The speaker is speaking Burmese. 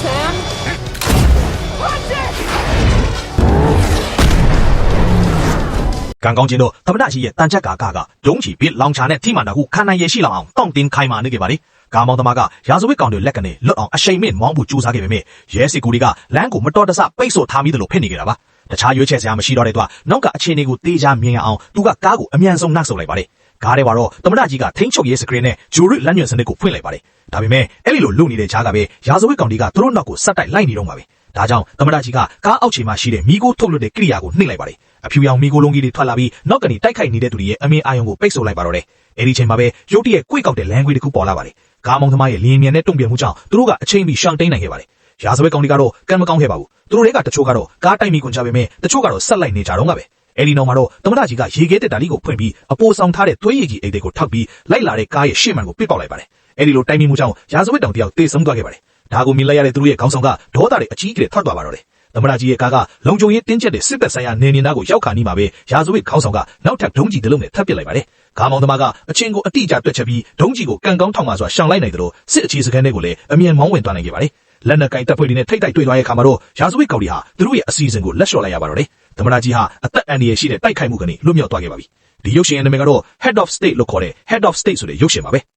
Sam? Watch it! 刚刚见到他们那些单价嘎嘎个，勇气比狼茶呢，天满的户看那也是狼，当丁开嘛那个吧哩。家望他妈个，也是会讲到那个呢，落昂啊谁面忙不做啥个咩？也是鼓励个，两个没到得啥，背手他们的路骗你个了吧？这茶有钱是俺们洗到的多，啷个钱那个地价面昂，都个家个面送拿手来吧哩？家的话咯，他们那几个听说也是可以呢，就日蓝原生的股份来吧哩？大妹妹，哎哩路路你的价格呗，也是会讲的个，都那个实在来你弄吧呗？大将，他们那几个家奥起码是的，米国透露的给亚个你来吧哩？အဖြူရောင်မီကိုလုံးကြီးတွေထွက်လာပြီးနောက်ကနေတိုက်ခိုက်နေတဲ့သူတွေရဲ့အမင်းအာယုံကိုပိတ်ဆို့လိုက်ပါတော့တယ်။အဲဒီချိန်မှာပဲရုတ်တရက်ကြွေးကောက်တဲ့လမ်းခွေတစ်ခုပေါ်လာပါတယ်။ကားမောင်းသမားရဲ့လင်းမြန်တဲ့တုံ့ပြန်မှုကြောင့်သူတို့ကအချိန်ပြီးရှောင်တိန်နိုင်ခဲ့ပါတယ်။ရာဇဝဲကောင်တွေကတော့ကံမကောင်းခဲ့ပါဘူး။သူတို့တွေကတချို့ကတော့ကားတိုက်မိကုန်ကြပေမဲ့တချို့ကတော့ဆက်လိုက်နေကြတော့ကပဲ။အဲဒီနောက်မှာတော့သမ္မတကြီးကရေခဲတက်တာလေးကိုဖွင့်ပြီးအပိုဆောင်ထားတဲ့သွေးရည်ကြီးအိတ်တွေကိုထောက်ပြီးလိုက်လာတဲ့ကားရဲ့ရှေ့မှန်ကိုပစ်ပေါက်လိုက်ပါတယ်။အဲဒီလိုတိုက်မိမှုကြောင့်ရာဇဝဲတောင်တယောက်တေဆုံးသွားခဲ့ပါတယ်။ဒါကိုမြင်လိုက်ရတဲ့သူတို့ရဲ့ခေါင်းဆောင်ကဒေါသတွေအကြီးအကျယ်ထွက်သွားပါတော့တယ်။သမ္မတကြီးရဲ့ကားကလုံခြုံရေးတင်းကျပ်တဲ့စစ်တပ်ဆိုင်ရာနေနေသားကိုရောက်ခါနီးမှာပဲရာဇဝတ်ခေါင်းဆောင်ကနောက်ထပ်ဒုံးကြီးတစ်လုံးနဲ့ထပ်ပစ်လိုက်ပါတယ်။ကားမောင်သမားကအချင်းကိုအတိအကျတွက်ချက်ပြီးဒုံးကြီးကိုကန်ကောင်းထောင်မှစွာရှောင်လိုက်နိုင်တယ်လို့စစ်အခြေစခန်းတွေကိုလည်းအမြင်မောင်းဝင်သွားနိုင်ခဲ့ပါတယ်။လက်နက်ကင်တပ်ဖွဲ့တွေနဲ့ထိတ်တိုက်တွေ့သွားတဲ့အခါမှာတော့ရာဇဝတ်ကောင်တွေဟာသူတို့ရဲ့အစီအစဉ်ကိုလက်လျှော့လိုက်ရပါတော့တယ်။သမ္မတကြီးဟာအသက်အန္တရာယ်ရှိတဲ့တိုက်ခိုက်မှုကနေလွတ်မြောက်သွားခဲ့ပါပြီ။ဒီရုပ်ရှင်ရဲ့နာမည်ကတော့ Head of State လို့ခေါ်တဲ့ Head of State ဆိုတဲ့ရုပ်ရှင်ပါပဲ။